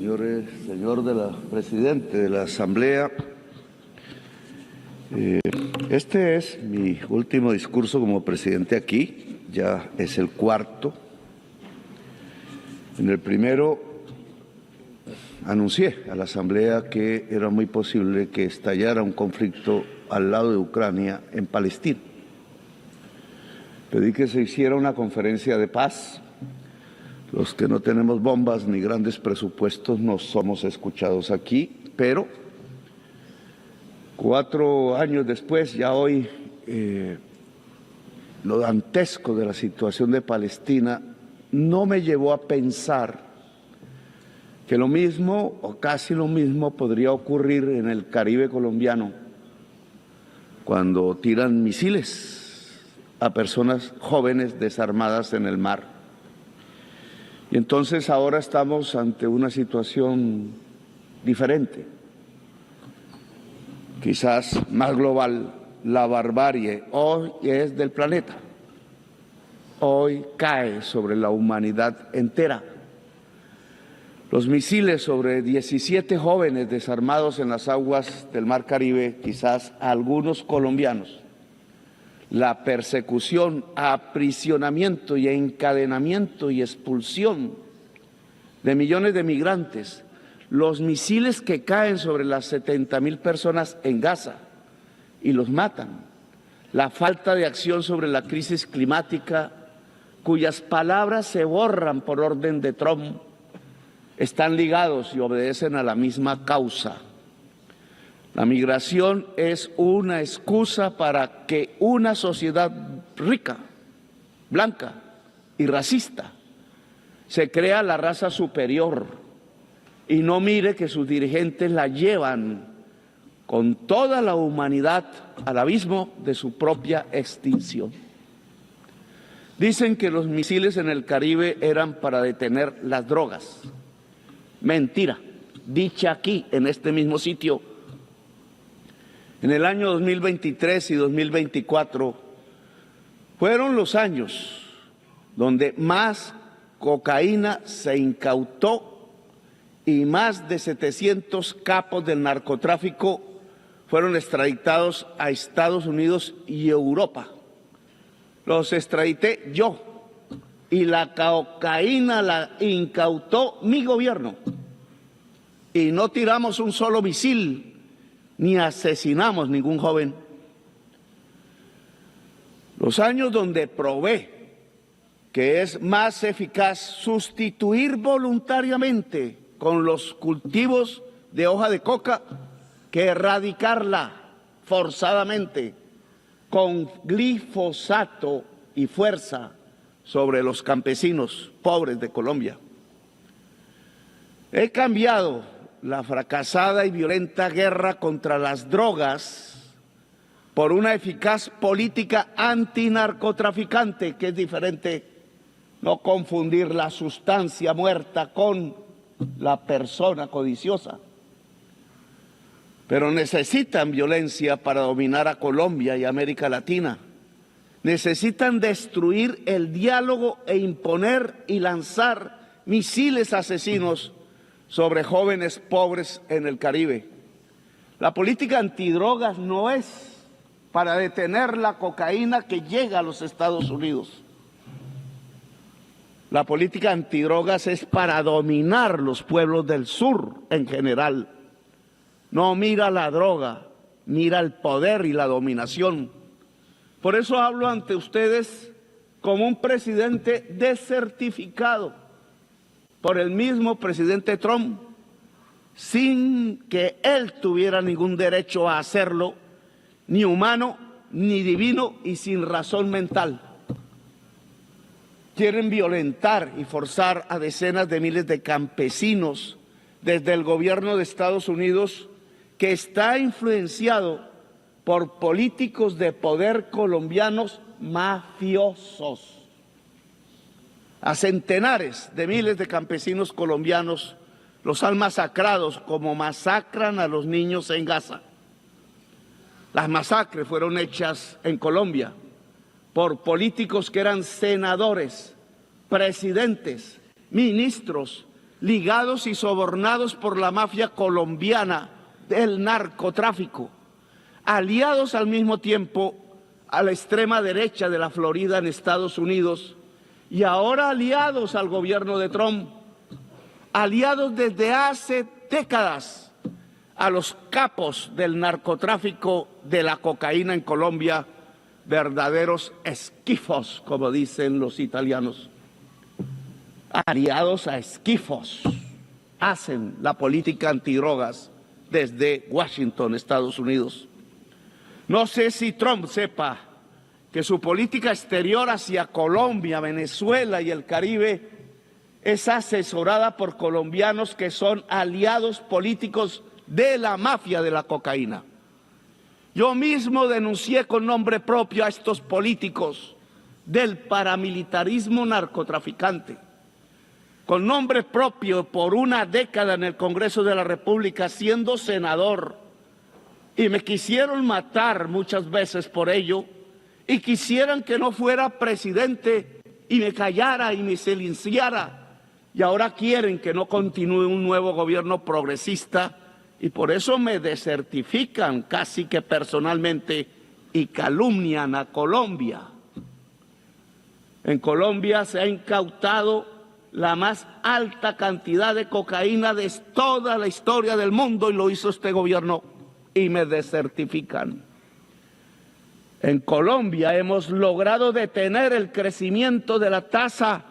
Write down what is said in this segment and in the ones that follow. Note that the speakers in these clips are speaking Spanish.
señor presidente de la Asamblea. Este es mi último discurso como presidente aquí, ya es el cuarto. En el primero anuncié a la Asamblea que era muy posible que estallara un conflicto al lado de Ucrania en Palestina. Pedí que se hiciera una conferencia de paz. Los que no tenemos bombas ni grandes presupuestos no somos escuchados aquí, pero 4 años después, ya hoy, lo dantesco de la situación de Palestina no me llevó a pensar que lo mismo o casi lo mismo podría ocurrir en el Caribe colombiano cuando tiran misiles a personas jóvenes desarmadas en el mar. Y entonces ahora estamos ante una situación diferente, quizás más global. La barbarie hoy es del planeta, hoy cae sobre la humanidad entera. Los misiles sobre 17 jóvenes desarmados en las aguas del Mar Caribe, quizás algunos colombianos. La persecución, aprisionamiento y encadenamiento y expulsión de millones de migrantes, los misiles que caen sobre las 70,000 personas en Gaza y los matan, la falta de acción sobre la crisis climática, cuyas palabras se borran por orden de Trump, están ligados y obedecen a la misma causa. La migración es una excusa para que una sociedad rica, blanca y racista se crea la raza superior y no mire que sus dirigentes la llevan con toda la humanidad al abismo de su propia extinción. Dicen que los misiles en el Caribe eran para detener las drogas. Mentira, dicha aquí, en este mismo sitio. En el año 2023 y 2024 fueron los años donde más cocaína se incautó y más de 700 capos del narcotráfico fueron extraditados a Estados Unidos y Europa. Los extradité yo y la cocaína la incautó mi gobierno y no tiramos un solo misil ni asesinamos ningún joven. Los años donde probé que es más eficaz sustituir voluntariamente con los cultivos de hoja de coca que erradicarla forzadamente con glifosato y fuerza sobre los campesinos pobres de Colombia. He cambiado la fracasada y violenta guerra contra las drogas por una eficaz política antinarcotraficante, que es diferente, no confundir la sustancia muerta con la persona codiciosa. Pero necesitan violencia para dominar a Colombia y América Latina. Necesitan destruir el diálogo e imponer y lanzar misiles asesinos sobre jóvenes pobres en el Caribe. La política antidrogas no es para detener la cocaína que llega a los Estados Unidos. La política antidrogas es para dominar los pueblos del sur en general. No mira la droga, mira el poder y la dominación. Por eso hablo ante ustedes como un presidente desertificado por el mismo presidente Trump, sin que él tuviera ningún derecho a hacerlo, ni humano, ni divino y sin razón mental. Quieren violentar y forzar a decenas de miles de campesinos desde el gobierno de Estados Unidos, que está influenciado por políticos de poder colombianos mafiosos. A centenares de miles de campesinos colombianos los han masacrado como masacran a los niños en Gaza. Las masacres fueron hechas en Colombia por políticos que eran senadores, presidentes, ministros ligados y sobornados por la mafia colombiana del narcotráfico, aliados al mismo tiempo a la extrema derecha de la Florida en Estados Unidos y ahora aliados al gobierno de Trump, aliados desde hace décadas a los capos del narcotráfico de la cocaína en Colombia, verdaderos esquifos, como dicen los italianos. Aliados a esquifos, hacen la política antidrogas desde Washington, Estados Unidos. No sé si Trump sepa que su política exterior hacia Colombia, Venezuela y el Caribe es asesorada por colombianos que son aliados políticos de la mafia de la cocaína. Yo mismo denuncié con nombre propio a estos políticos del paramilitarismo narcotraficante, con nombre propio por una década en el Congreso de la República siendo senador, y me quisieron matar muchas veces por ello, y quisieran que no fuera presidente y me callara y me silenciara, y ahora quieren que no continúe un nuevo gobierno progresista, y por eso me desertifican casi que personalmente y calumnian a Colombia. En Colombia se ha incautado la más alta cantidad de cocaína de toda la historia del mundo y lo hizo este gobierno y me desertifican. En Colombia hemos logrado detener el crecimiento de la tasa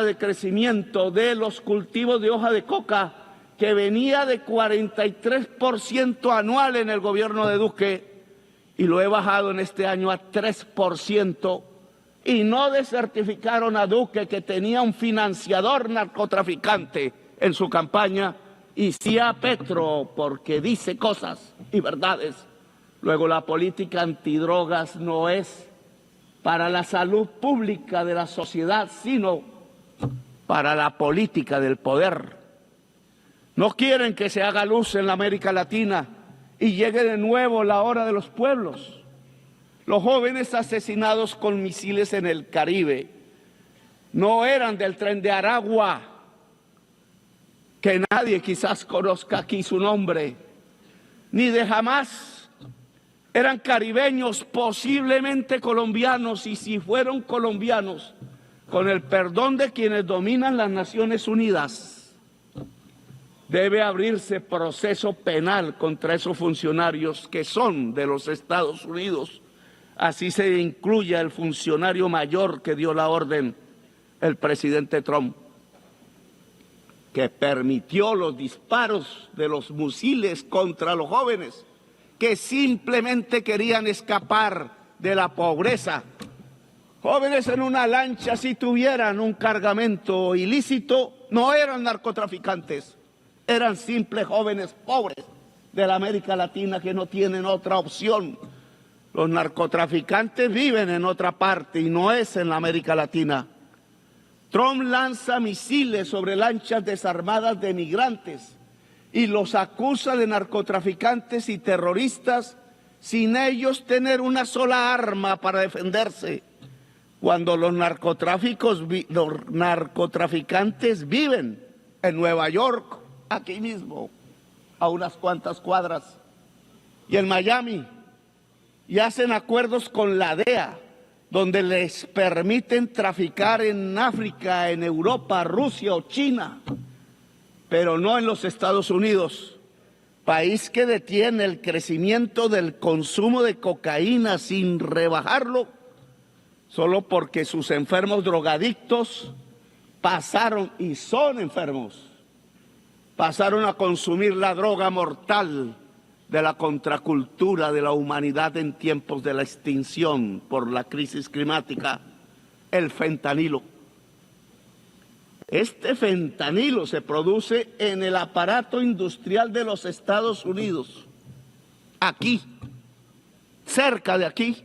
de crecimiento de los cultivos de hoja de coca, que venía de 43% anual en el gobierno de Duque y lo he bajado en este año a 3%, y no desertificaron a Duque, que tenía un financiador narcotraficante en su campaña, y sí a Petro, porque dice cosas y verdades. Luego, la política antidrogas no es para la salud pública de la sociedad, sino para la política del poder. No quieren que se haga luz en la América Latina y llegue de nuevo la hora de los pueblos. Los jóvenes asesinados con misiles en el Caribe no eran del Tren de Aragua, que nadie quizás conozca aquí su nombre, ni de Hamas. Eran caribeños, posiblemente colombianos, y si fueron colombianos, con el perdón de quienes dominan las Naciones Unidas, debe abrirse proceso penal contra esos funcionarios que son de los Estados Unidos. Así se incluya el funcionario mayor que dio la orden, el presidente Trump, que permitió los disparos de los misiles contra los jóvenes que simplemente querían escapar de la pobreza. Jóvenes en una lancha, si tuvieran un cargamento ilícito, no eran narcotraficantes, eran simples jóvenes pobres de la América Latina que no tienen otra opción. Los narcotraficantes viven en otra parte y no es en la América Latina. Trump lanza misiles sobre lanchas desarmadas de migrantes y los acusa de narcotraficantes y terroristas sin ellos tener una sola arma para defenderse, cuando los narcotraficantes viven en Nueva York, aquí mismo, a unas cuantas cuadras, y en Miami, y hacen acuerdos con la DEA, donde les permiten traficar en África, en Europa, Rusia o China, pero no en los Estados Unidos, país que detiene el crecimiento del consumo de cocaína sin rebajarlo, solo porque sus enfermos drogadictos pasaron, y son enfermos, pasaron a consumir la droga mortal de la contracultura de la humanidad en tiempos de la extinción por la crisis climática, el fentanilo. Este fentanilo se produce en el aparato industrial de los Estados Unidos, aquí, cerca de aquí,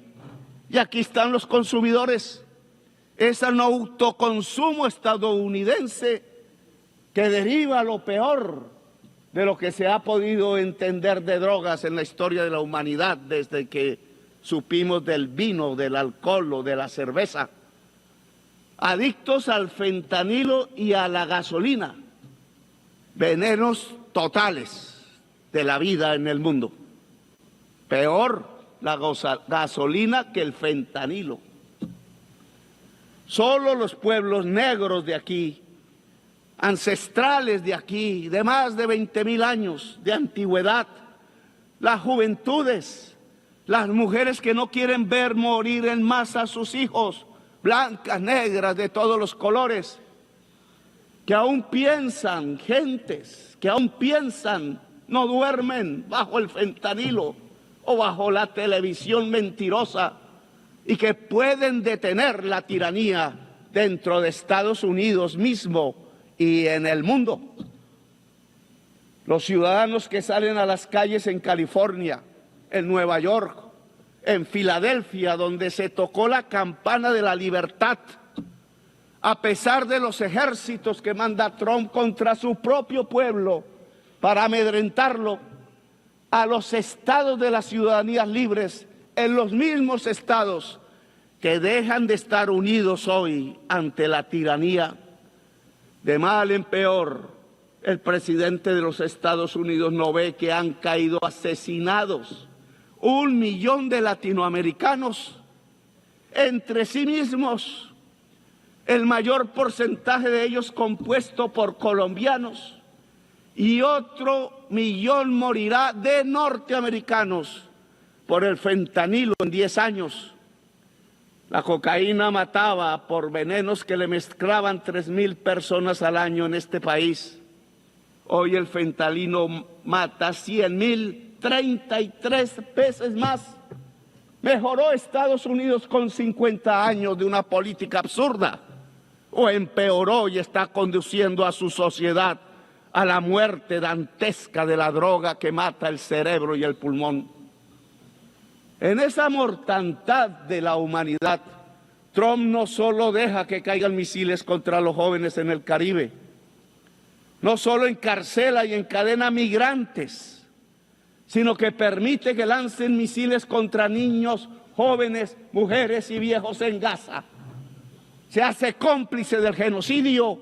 y aquí están los consumidores. Es el autoconsumo estadounidense que deriva lo peor de lo que se ha podido entender de drogas en la historia de la humanidad desde que supimos del vino, del alcohol o de la cerveza. adictos al fentanilo y a la gasolina, venenos totales de la vida en el mundo. Peor la gasolina que el fentanilo. Solo los pueblos negros de aquí, ancestrales de aquí, de más de 20.000 años de antigüedad, las juventudes, las mujeres que no quieren ver morir en masa a sus hijos, blancas, negras, de todos los colores, que aún piensan, gentes que aún piensan, no duermen bajo el fentanilo o bajo la televisión mentirosa, y que pueden detener la tiranía dentro de Estados Unidos mismo y en el mundo. Los ciudadanos que salen a las calles en California, en Nueva York, en Filadelfia, donde se tocó la campana de la libertad, a pesar de los ejércitos que manda Trump contra su propio pueblo para amedrentarlo, a los estados de las ciudadanías libres, en los mismos estados que dejan de estar unidos hoy ante la tiranía. De mal en peor, el presidente de los Estados Unidos no ve que han caído asesinados 1 millón de latinoamericanos entre sí mismos, el mayor porcentaje de ellos compuesto por colombianos, y otro 1 millón morirá de norteamericanos por el fentanilo en 10 años. La cocaína mataba por venenos que le mezclaban 3.000 personas al año en este país. Hoy el fentanilo mata 100.000, 33 veces más. ¿Mejoró Estados Unidos con 50 años de una política absurda? ¿O empeoró y está conduciendo a su sociedad a la muerte dantesca de la droga que mata el cerebro y el pulmón? En esa mortandad de la humanidad, Trump no solo deja que caigan misiles contra los jóvenes en el Caribe, no solo encarcela y encadena migrantes, sino que permite que lancen misiles contra niños, jóvenes, mujeres y viejos en Gaza. Se hace cómplice del genocidio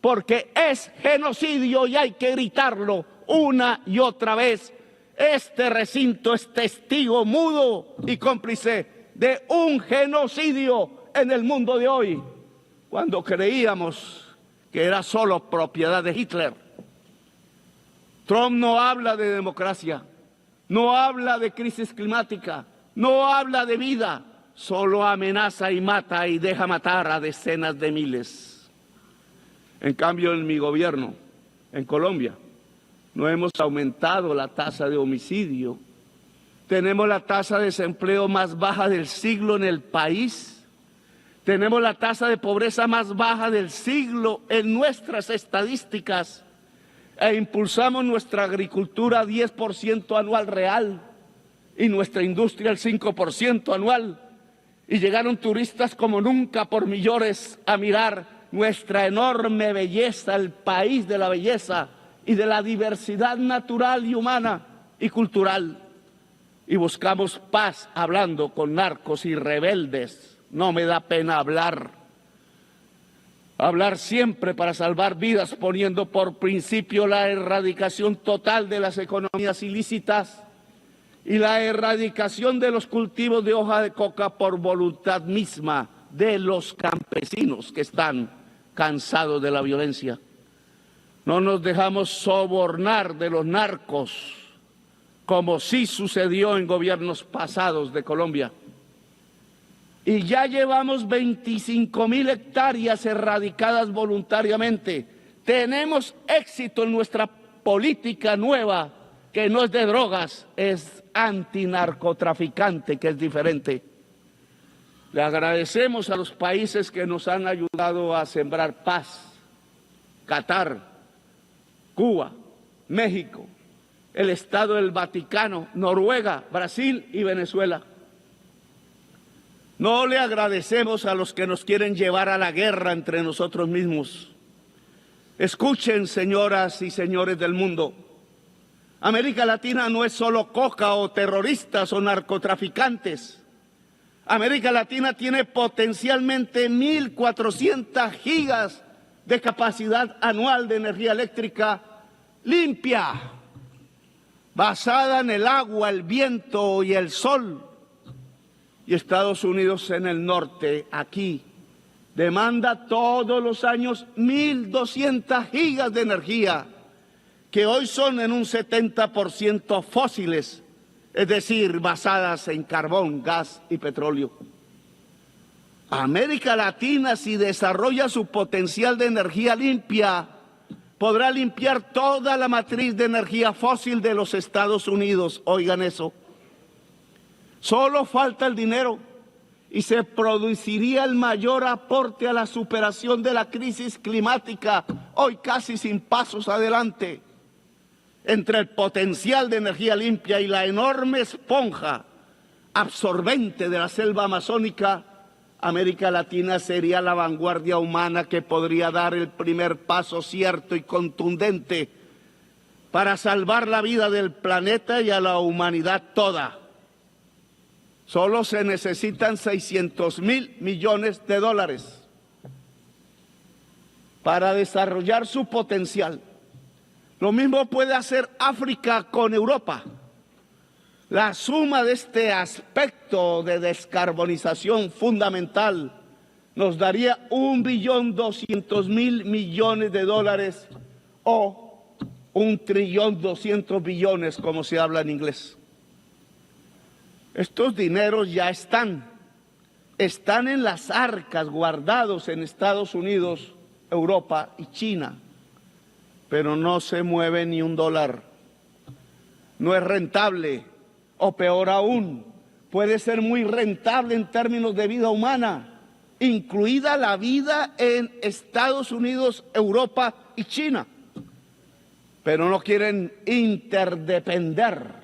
porque es genocidio y hay que gritarlo una y otra vez. Este recinto es testigo mudo y cómplice de un genocidio en el mundo de hoy, cuando creíamos que era solo propiedad de Hitler. Trump no habla de democracia, no habla de crisis climática, no habla de vida, solo amenaza y mata y deja matar a decenas de miles. En cambio, en mi gobierno, en Colombia, no hemos aumentado la tasa de homicidio. Tenemos la tasa de desempleo más baja del siglo en el país. Tenemos la tasa de pobreza más baja del siglo en nuestras estadísticas. E impulsamos nuestra agricultura 10% anual real y nuestra industria el 5% anual. Y llegaron turistas como nunca por millones a mirar nuestra enorme belleza, el país de la belleza y de la diversidad natural y humana y cultural. Y buscamos paz hablando con narcos y rebeldes. No me da pena hablar siempre para salvar vidas, poniendo por principio la erradicación total de las economías ilícitas y la erradicación de los cultivos de hoja de coca por voluntad misma de los campesinos que están cansados de la violencia. No nos dejamos sobornar de los narcos, como sí sucedió en gobiernos pasados de Colombia. Y ya llevamos 25.000 hectáreas erradicadas voluntariamente. Tenemos éxito en nuestra política nueva, que no es de drogas, es antinarcotraficante, que es diferente. Le agradecemos a los países que nos han ayudado a sembrar paz: Qatar, Cuba, México, el Estado del Vaticano, Noruega, Brasil y Venezuela. No le agradecemos a los que nos quieren llevar a la guerra entre nosotros mismos. Escuchen, señoras y señores del mundo, América Latina no es solo coca o terroristas o narcotraficantes. América Latina tiene potencialmente 1.400 gigas de capacidad anual de energía eléctrica limpia, basada en el agua, el viento y el sol. Y Estados Unidos en el norte, aquí, demanda todos los años 1.200 gigas de energía, que hoy son en un 70% fósiles, es decir, basadas en carbón, gas y petróleo. América Latina, si desarrolla su potencial de energía limpia, podrá limpiar toda la matriz de energía fósil de los Estados Unidos. Oigan eso. Solo falta el dinero y se produciría el mayor aporte a la superación de la crisis climática, hoy casi sin pasos adelante. Entre el potencial de energía limpia y la enorme esponja absorbente de la selva amazónica, América Latina sería la vanguardia humana que podría dar el primer paso cierto y contundente para salvar la vida del planeta y a la humanidad toda. Solo se necesitan 600.000 millones de dólares para desarrollar su potencial. Lo mismo puede hacer África con Europa. La suma de este aspecto de descarbonización fundamental nos daría 1.200.000 millones de dólares o 1.200 billones, como se habla en inglés. Estos dineros ya están en las arcas guardados en Estados Unidos, Europa y China, pero no se mueve ni un dólar. No es rentable, o peor aún, puede ser muy rentable en términos de vida humana, incluida la vida en Estados Unidos, Europa y China, pero no quieren interdepender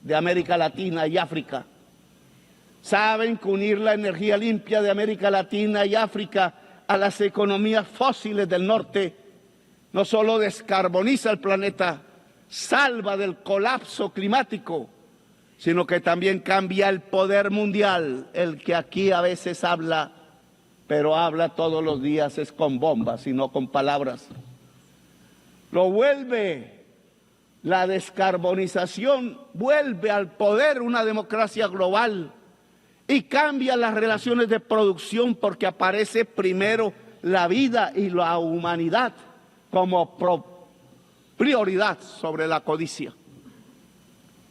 de América Latina y África. Saben que unir la energía limpia de América Latina y África a las economías fósiles del norte no solo descarboniza el planeta, salva del colapso climático, sino que también cambia el poder mundial, el que aquí a veces habla, pero habla todos los días es con bombas y no con palabras. Lo vuelve. La descarbonización vuelve al poder una democracia global y cambia las relaciones de producción porque aparece primero la vida y la humanidad como prioridad sobre la codicia.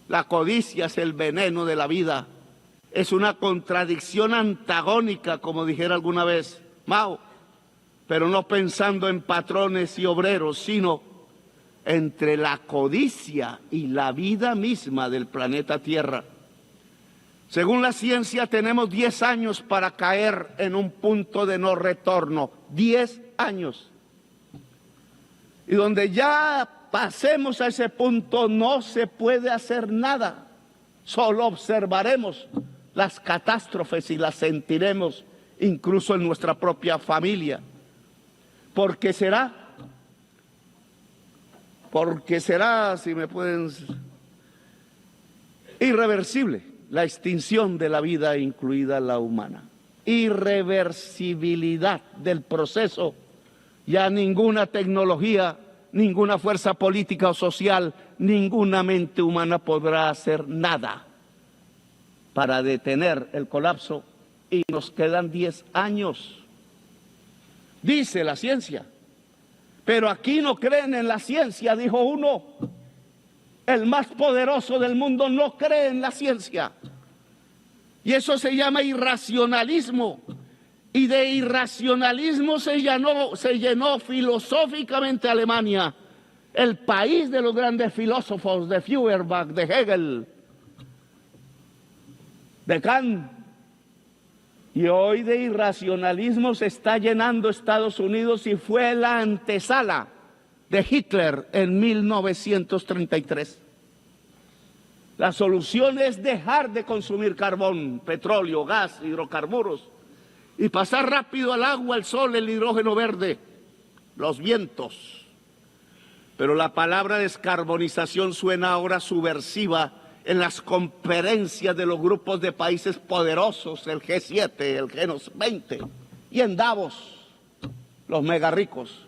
La codicia es el veneno de la vida, es una contradicción antagónica, como dijera alguna vez Mao, pero no pensando en patrones y obreros, sino entre la codicia y la vida misma del planeta Tierra. Según la ciencia, tenemos 10 años para caer en un punto de no retorno. 10 años. Y donde ya pasemos a ese punto, no se puede hacer nada. Solo observaremos las catástrofes y las sentiremos incluso en nuestra propia familia. Porque será, si me pueden, irreversible la extinción de la vida, incluida la humana. Irreversibilidad del proceso. Ya ninguna tecnología, ninguna fuerza política o social, ninguna mente humana podrá hacer nada para detener el colapso y nos quedan 10 años. Dice la ciencia. Pero aquí no creen en la ciencia, dijo uno. El más poderoso del mundo no cree en la ciencia. Y eso se llama irracionalismo. Y de irracionalismo se llenó filosóficamente Alemania, el país de los grandes filósofos, de Feuerbach, de Hegel, de Kant. Y hoy de irracionalismo se está llenando Estados Unidos y fue la antesala de Hitler en 1933. La solución es dejar de consumir carbón, petróleo, gas, hidrocarburos y pasar rápido al agua, el sol, el hidrógeno verde, los vientos. Pero la palabra descarbonización suena ahora subversiva en las conferencias de los grupos de países poderosos, el G7, el G20, y en Davos, los mega ricos.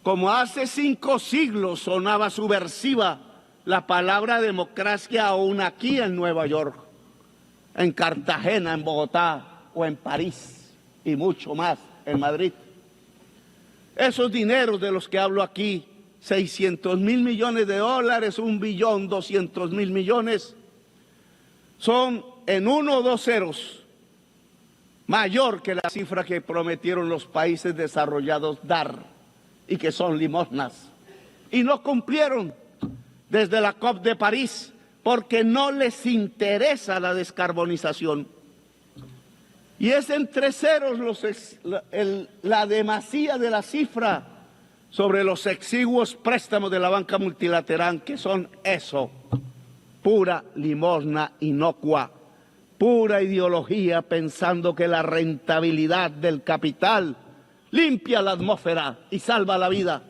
Como hace 5 siglos sonaba subversiva la palabra democracia aún aquí en Nueva York, en Cartagena, en Bogotá o en París y mucho más en Madrid. Esos dineros de los que hablo aquí, 600.000 millones de dólares, 1.200.000 millones, son en 1 o 2 ceros mayor que la cifra que prometieron los países desarrollados dar y que son limosnas. Y no cumplieron desde la COP de París porque no les interesa la descarbonización. Y es entre ceros la demasía de la cifra sobre los exiguos préstamos de la banca multilateral, que son eso, pura limosna inocua, pura ideología pensando que la rentabilidad del capital limpia la atmósfera y salva la vida.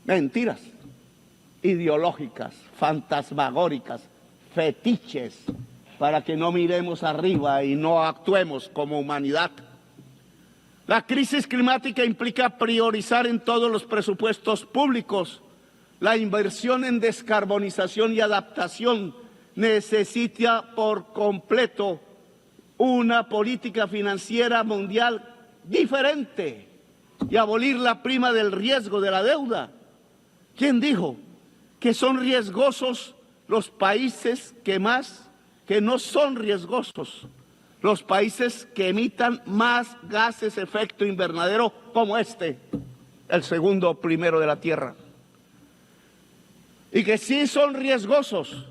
Mentiras ideológicas, fantasmagóricas, fetiches, para que no miremos arriba y no actuemos como humanidad. La crisis climática implica priorizar en todos los presupuestos públicos la inversión en descarbonización y adaptación. Necesita por completo una política financiera mundial diferente y abolir la prima del riesgo de la deuda. ¿Quién dijo que son riesgosos los países que no son riesgosos? Los países que emitan más gases de efecto invernadero como este, el segundo primero de la Tierra. Y que sí son riesgosos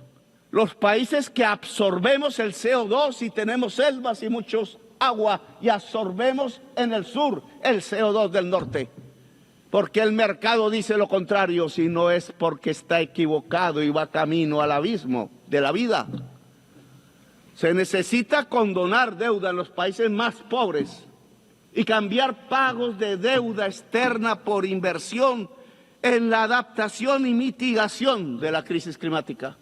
los países que absorbemos el CO2 y tenemos selvas y muchos agua y absorbemos en el sur el CO2 del norte. Porque el mercado dice lo contrario, si no es porque está equivocado y va camino al abismo de la vida. Se necesita condonar deuda en los países más pobres y cambiar pagos de deuda externa por inversión en la adaptación y mitigación de la crisis climática.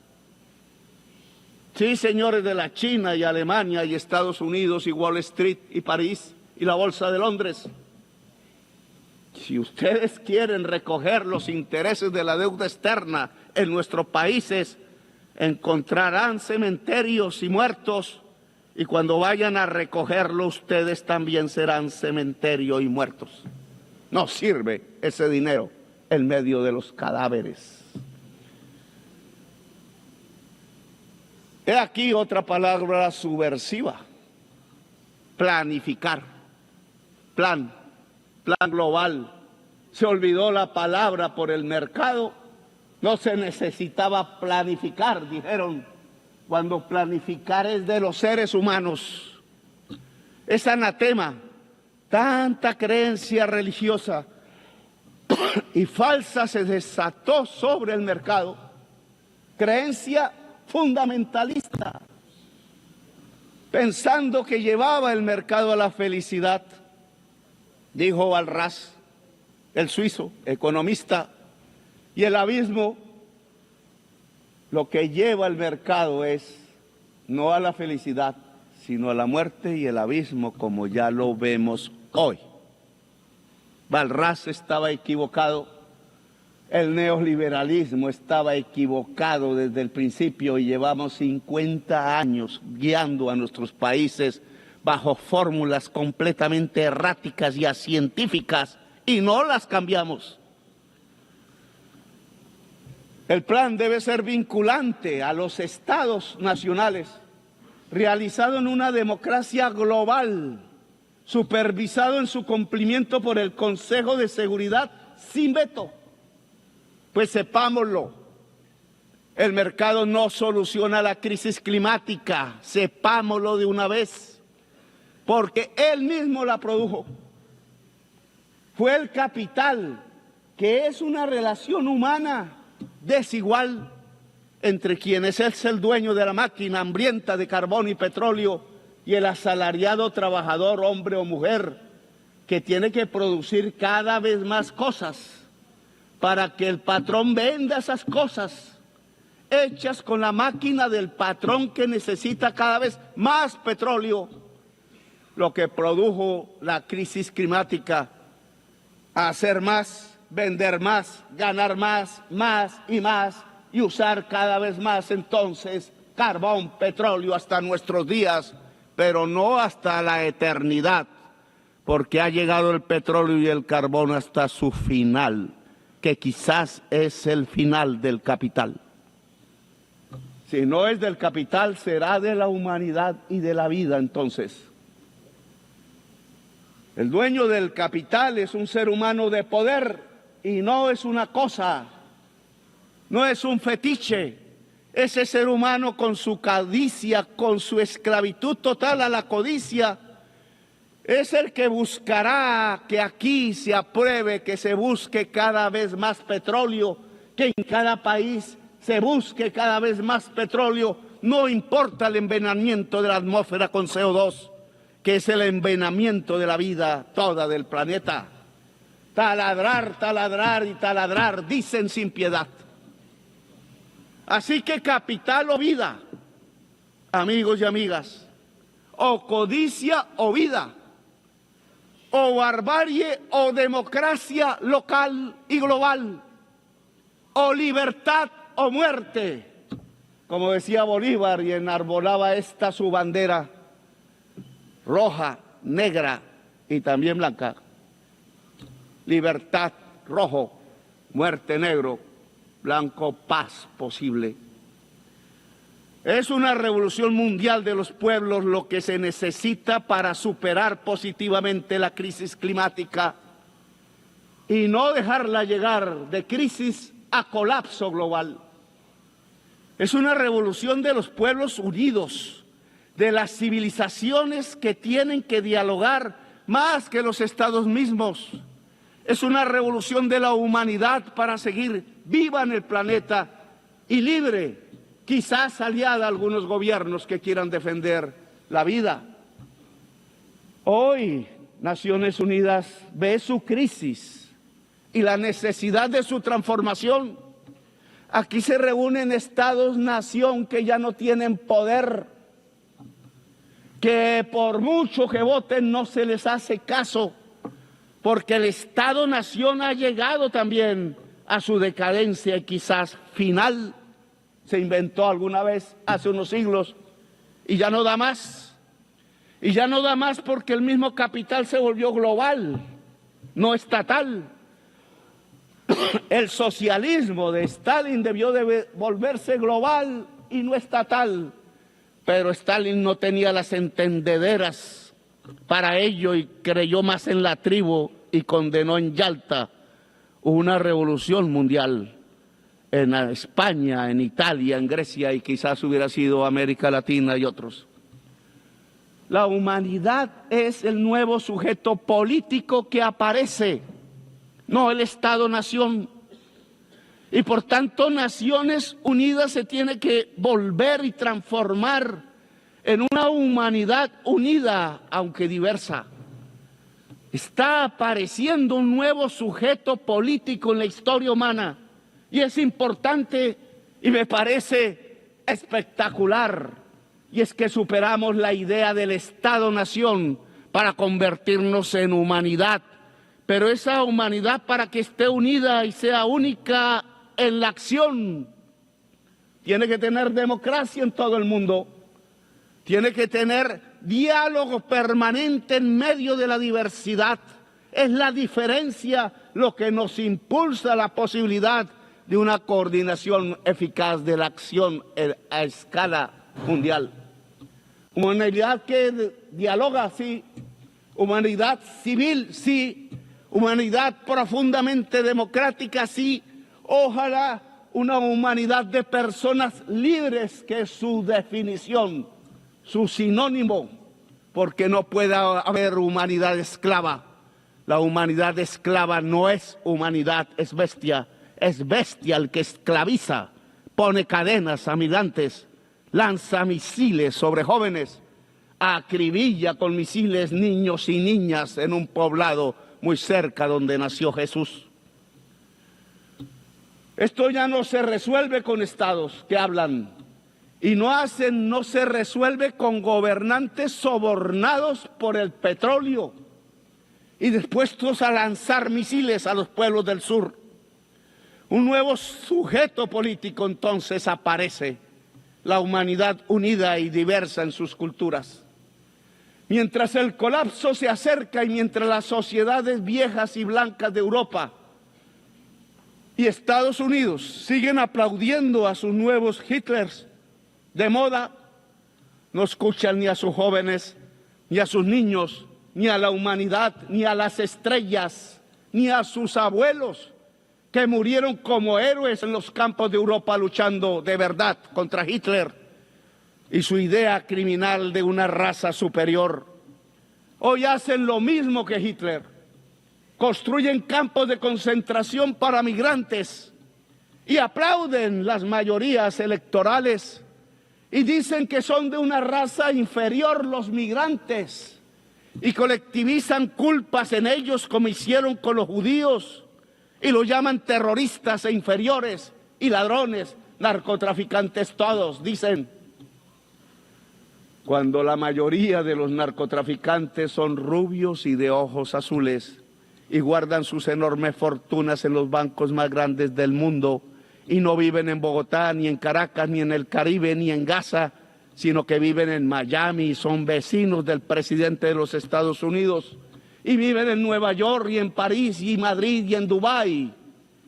Sí, señores de la China y Alemania y Estados Unidos y Wall Street y París y la Bolsa de Londres, si ustedes quieren recoger los intereses de la deuda externa en nuestros países, encontrarán cementerios y muertos, y cuando vayan a recogerlo ustedes también serán cementerio y muertos. No sirve ese dinero en medio de los cadáveres. He aquí otra palabra subversiva: planificar, plan global. Se olvidó la palabra por el mercado. No se necesitaba planificar, dijeron, cuando planificar es de los seres humanos. Es anatema, tanta creencia religiosa y falsa se desató sobre el mercado. Creencia fundamentalista, pensando que llevaba el mercado a la felicidad. Dijo Walras, el suizo, economista, y el abismo, lo que lleva el mercado es no a la felicidad, sino a la muerte y el abismo, como ya lo vemos hoy. Walras estaba equivocado, el neoliberalismo estaba equivocado desde el principio y llevamos 50 años guiando a nuestros países bajo fórmulas completamente erráticas y acientíficas y no las cambiamos. El plan debe ser vinculante a los estados nacionales, realizado en una democracia global, supervisado en su cumplimiento por el Consejo de Seguridad sin veto. Pues sepámoslo, el mercado no soluciona la crisis climática, sepámoslo de una vez, porque él mismo la produjo. Fue el capital, que es una relación humana desigual entre quien es el dueño de la máquina hambrienta de carbón y petróleo y el asalariado trabajador, hombre o mujer, que tiene que producir cada vez más cosas para que el patrón venda esas cosas hechas con la máquina del patrón que necesita cada vez más petróleo, lo que produjo la crisis climática, hacer más, vender más, ganar más, más y usar cada vez más entonces carbón, petróleo hasta nuestros días, pero no hasta la eternidad, porque ha llegado el petróleo y el carbón hasta su final, que quizás es el final del capital. Si no es del capital, será de la humanidad y de la vida entonces. El dueño del capital es un ser humano de poder y no es una cosa, no es un fetiche. Ese ser humano con su codicia, con su esclavitud total a la codicia, es el que buscará que aquí se apruebe, que se busque cada vez más petróleo, que en cada país se busque cada vez más petróleo, no importa el envenenamiento de la atmósfera con CO2, que es el envenenamiento de la vida toda del planeta. Taladrar, taladrar y taladrar, dicen sin piedad. Así que capital o vida, amigos y amigas, o codicia o vida, o barbarie o democracia local y global, o libertad o muerte, como decía Bolívar y enarbolaba esta su bandera roja, negra y también blanca. Libertad rojo, muerte negro, blanco paz posible. Es una revolución mundial de los pueblos lo que se necesita para superar positivamente la crisis climática y no dejarla llegar de crisis a colapso global. Es una revolución de los pueblos unidos, de las civilizaciones que tienen que dialogar más que los estados mismos. Es una revolución de la humanidad para seguir viva en el planeta y libre, quizás aliada a algunos gobiernos que quieran defender la vida. Hoy, Naciones Unidas ve su crisis y la necesidad de su transformación. Aquí se reúnen estados-nación que ya no tienen poder, que por mucho que voten no se les hace caso, porque el Estado-nación ha llegado también a su decadencia y quizás final. Se inventó alguna vez hace unos siglos y ya no da más. Y ya no da más porque el mismo capital se volvió global, no estatal. El socialismo de Stalin debió de volverse global y no estatal, pero Stalin no tenía las entendederas para ello y creyó más en la tribu y condenó en Yalta una revolución mundial en España, en Italia, en Grecia y quizás hubiera sido América Latina y otros. La humanidad es el nuevo sujeto político que aparece, no el Estado-nación. Y por tanto, Naciones Unidas se tiene que volver y transformar en una humanidad unida, aunque diversa. Está apareciendo un nuevo sujeto político en la historia humana y es importante y me parece espectacular. Y es que superamos la idea del Estado-nación para convertirnos en humanidad. Pero esa humanidad, para que esté unida y sea única en la acción, tiene que tener democracia en todo el mundo, tiene que tener diálogo permanente en medio de la diversidad. Es la diferencia lo que nos impulsa la posibilidad de una coordinación eficaz de la acción a escala mundial. Humanidad que dialoga, sí. Humanidad civil, sí. Humanidad profundamente democrática, sí. Ojalá una humanidad de personas libres, que es su definición, su sinónimo, porque no puede haber humanidad esclava. La humanidad esclava no es humanidad, es bestia el que esclaviza, pone cadenas a migrantes, lanza misiles sobre jóvenes, acribilla con misiles niños y niñas en un poblado muy cerca donde nació Jesús. Esto ya no se resuelve con estados que hablan y no se resuelve con gobernantes sobornados por el petróleo y dispuestos a lanzar misiles a los pueblos del sur. Un nuevo sujeto político entonces aparece, la humanidad unida y diversa en sus culturas. Mientras el colapso se acerca y mientras las sociedades viejas y blancas de Europa y Estados Unidos siguen aplaudiendo a sus nuevos Hitlers de moda, no escuchan ni a sus jóvenes, ni a sus niños, ni a la humanidad, ni a las estrellas, ni a sus abuelos que murieron como héroes en los campos de Europa luchando de verdad contra Hitler y su idea criminal de una raza superior. Hoy hacen lo mismo que Hitler. Construyen campos de concentración para migrantes y aplauden las mayorías electorales y dicen que son de una raza inferior los migrantes y colectivizan culpas en ellos como hicieron con los judíos y los llaman terroristas e inferiores y ladrones, narcotraficantes todos, dicen. Cuando la mayoría de los narcotraficantes son rubios y de ojos azules y guardan sus enormes fortunas en los bancos más grandes del mundo y no viven en Bogotá, ni en Caracas, ni en el Caribe, ni en Gaza, sino que viven en Miami y son vecinos del presidente de los Estados Unidos y viven en Nueva York y en París y Madrid y en Dubái.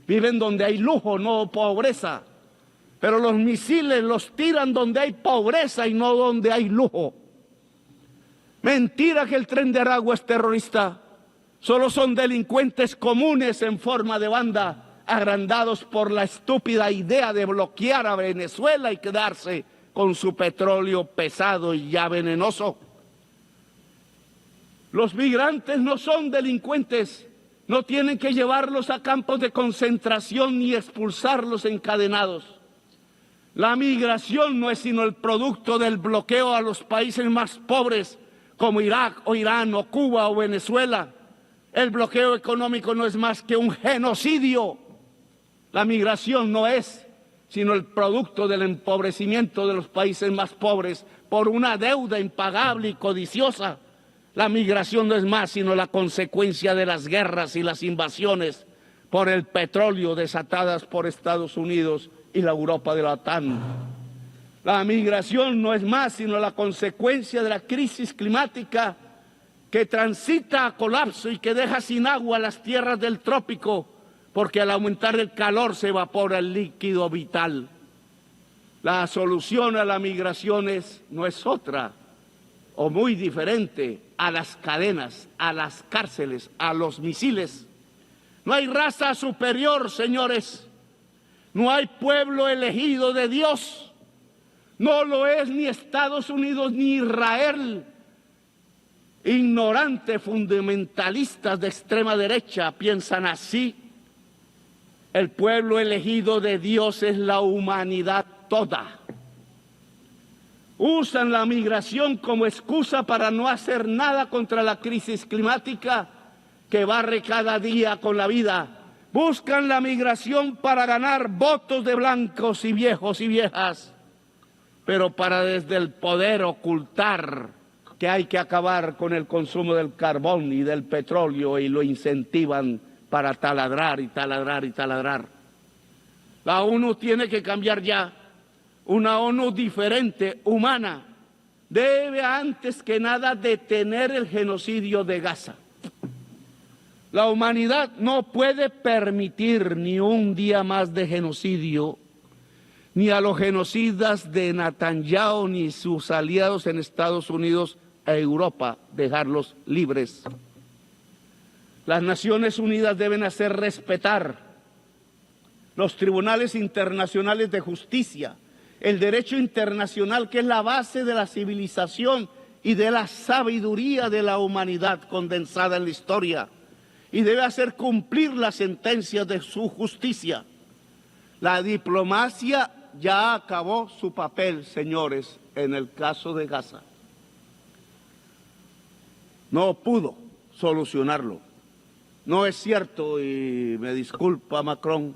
Viven donde hay lujo, no pobreza. Pero los misiles los tiran donde hay pobreza y no donde hay lujo. Mentira que el Tren de Aragua es terrorista. Solo son delincuentes comunes en forma de banda, agrandados por la estúpida idea de bloquear a Venezuela y quedarse con su petróleo pesado y ya venenoso. Los migrantes no son delincuentes, no tienen que llevarlos a campos de concentración ni expulsarlos encadenados. La migración no es sino el producto del bloqueo a los países más pobres como Irak o Irán o Cuba o Venezuela. El bloqueo económico no es más que un genocidio. La migración no es sino el producto del empobrecimiento de los países más pobres por una deuda impagable y codiciosa. La migración no es más sino la consecuencia de las guerras y las invasiones por el petróleo desatadas por Estados Unidos y la Europa de la OTAN. La migración no es más sino la consecuencia de la crisis climática que transita a colapso y que deja sin agua las tierras del trópico, porque al aumentar el calor se evapora el líquido vital. La solución a la migración no es otra o muy diferente a las cadenas, a las cárceles, a los misiles. No hay raza superior, señores. No hay pueblo elegido de Dios. No lo es ni Estados Unidos ni Israel. Ignorantes fundamentalistas de extrema derecha piensan así. El pueblo elegido de Dios es la humanidad toda. Usan la migración como excusa para no hacer nada contra la crisis climática que barre cada día con la vida. Buscan la migración para ganar votos de blancos y viejos y viejas, pero para desde el poder ocultar que hay que acabar con el consumo del carbón y del petróleo y lo incentivan para taladrar y taladrar y taladrar. La ONU tiene que cambiar ya. Una ONU diferente, humana, debe antes que nada detener el genocidio de Gaza. La humanidad no puede permitir ni un día más de genocidio, ni a los genocidas de Netanyahu ni sus aliados en Estados Unidos e Europa, dejarlos libres. Las Naciones Unidas deben hacer respetar los tribunales internacionales de justicia, el derecho internacional, que es la base de la civilización y de la sabiduría de la humanidad condensada en la historia, y debe hacer cumplir las sentencias de su justicia. La diplomacia ya acabó su papel, señores, en el caso de Gaza. No pudo solucionarlo. No es cierto, y me disculpa Macron,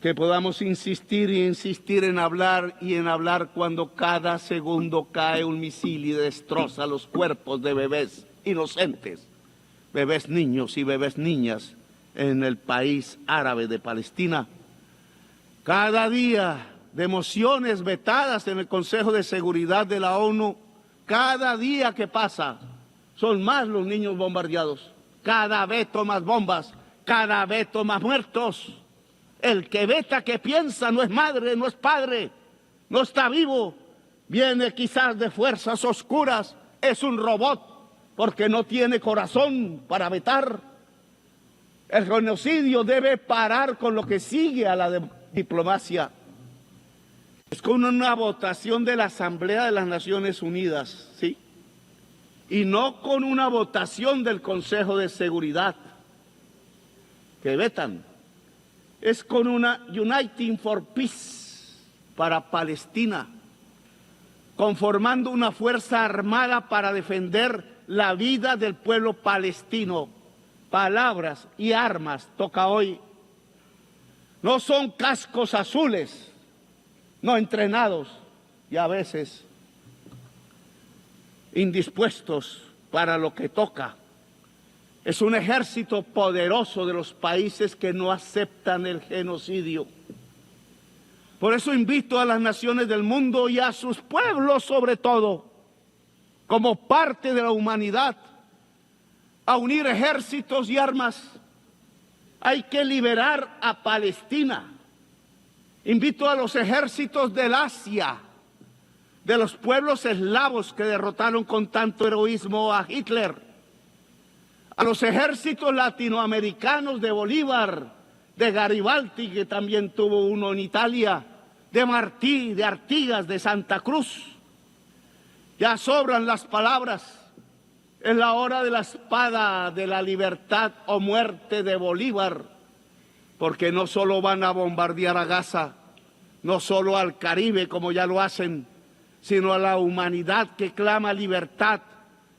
que podamos insistir y insistir en hablar y en hablar cuando cada segundo cae un misil y destroza los cuerpos de bebés inocentes, bebés niños y bebés niñas en el país árabe de Palestina. Cada día de mociones vetadas en el Consejo de Seguridad de la ONU, cada día que pasa son más los niños bombardeados, cada veto más bombas, cada veto más muertos. El que veta, que piensa, no es madre, no es padre, no está vivo, viene quizás de fuerzas oscuras, es un robot porque no tiene corazón para vetar. El genocidio debe parar con lo que sigue a la diplomacia. Es con una votación de la Asamblea de las Naciones Unidas, ¿sí? Y no con una votación del Consejo de Seguridad, que vetan. Es con una Uniting for Peace para Palestina, conformando una fuerza armada para defender la vida del pueblo palestino. Palabras y armas toca hoy. No son cascos azules, no entrenados y a veces indispuestos para lo que toca. Es un ejército poderoso de los países que no aceptan el genocidio. Por eso invito a las naciones del mundo y a sus pueblos sobre todo, como parte de la humanidad, a unir ejércitos y armas. Hay que liberar a Palestina. Invito a los ejércitos del Asia, de los pueblos eslavos que derrotaron con tanto heroísmo a Hitler, a los ejércitos latinoamericanos de Bolívar, de Garibaldi, que también tuvo uno en Italia, de Martí, de Artigas, de Santa Cruz. Ya sobran las palabras. Es la hora de la espada, de la libertad o muerte de Bolívar, porque no solo van a bombardear a Gaza, no solo al Caribe como ya lo hacen, sino a la humanidad que clama libertad,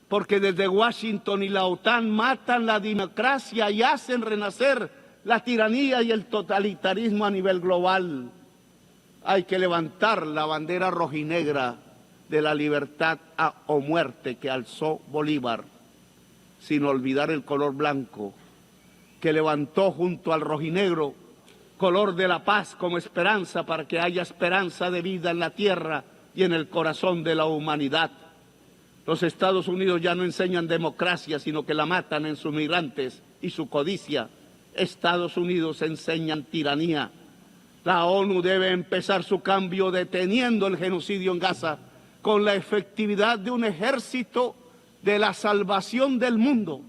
porque desde Washington y la OTAN matan la democracia y hacen renacer la tiranía y el totalitarismo a nivel global. Hay que levantar la bandera rojinegra de la libertad o muerte que alzó Bolívar, sin olvidar el color blanco que levantó junto al rojinegro, color de la paz como esperanza para que haya esperanza de vida en la tierra y en el corazón de la humanidad. Los Estados Unidos ya no enseñan democracia, sino que la matan en sus migrantes y su codicia. Estados Unidos enseñan tiranía. La ONU debe empezar su cambio deteniendo el genocidio en Gaza con la efectividad de un ejército de la salvación del mundo,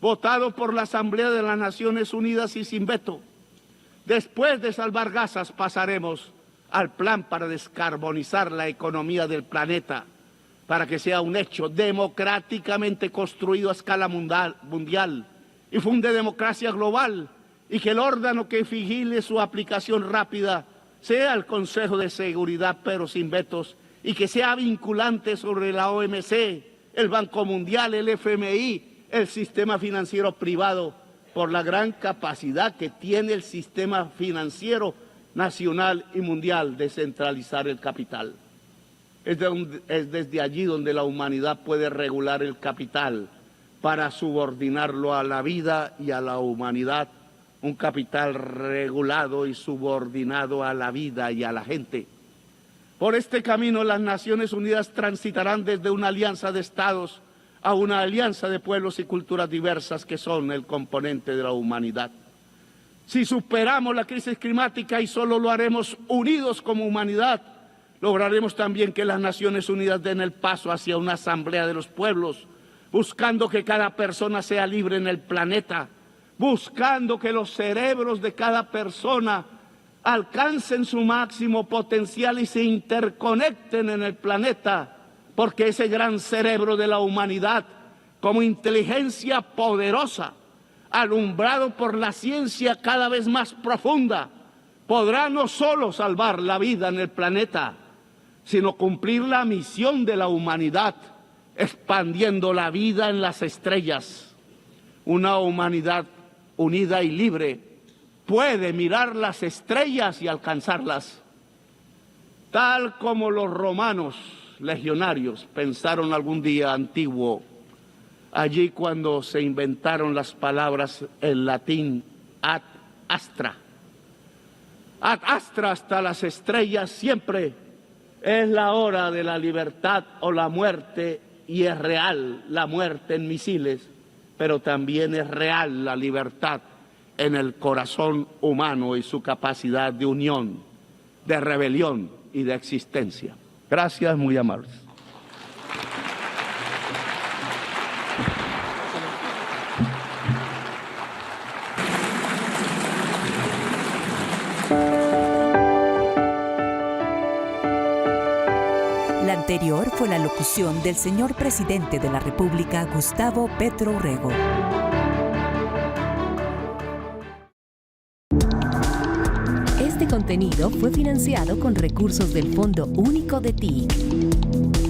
votado por la Asamblea de las Naciones Unidas y sin veto. Después de salvar Gaza, pasaremos al plan para descarbonizar la economía del planeta, para que sea un hecho democráticamente construido a escala mundial y funde democracia global, y que el órgano que vigile su aplicación rápida sea el Consejo de Seguridad, pero sin vetos, y que sea vinculante sobre la OMC, el Banco Mundial, el FMI, el sistema financiero privado, por la gran capacidad que tiene el sistema financiero nacional y mundial de centralizar el capital. Es desde allí donde la humanidad puede regular el capital para subordinarlo a la vida y a la humanidad, un capital regulado y subordinado a la vida y a la gente. Por este camino las Naciones Unidas transitarán desde una alianza de estados a una alianza de pueblos y culturas diversas que son el componente de la humanidad. Si superamos la crisis climática, y solo lo haremos unidos como humanidad, lograremos también que las Naciones Unidas den el paso hacia una asamblea de los pueblos, buscando que cada persona sea libre en el planeta, buscando que los cerebros de cada persona alcancen su máximo potencial y se interconecten en el planeta, porque ese gran cerebro de la humanidad, como inteligencia poderosa, alumbrado por la ciencia cada vez más profunda, podrá no solo salvar la vida en el planeta, sino cumplir la misión de la humanidad, expandiendo la vida en las estrellas. Una humanidad unida y libre puede mirar las estrellas y alcanzarlas, tal como los romanos legionarios pensaron algún día antiguo, allí cuando se inventaron las palabras en latín ad astra. Ad astra, hasta las estrellas, siempre es la hora de la libertad o la muerte, y es real la muerte en misiles, pero también es real la libertad en el corazón humano y su capacidad de unión, de rebelión y de existencia. Gracias, muy amables. La anterior fue la locución del señor presidente de la República, Gustavo Petro Urrego. Este contenido fue financiado con recursos del Fondo Único de TIC.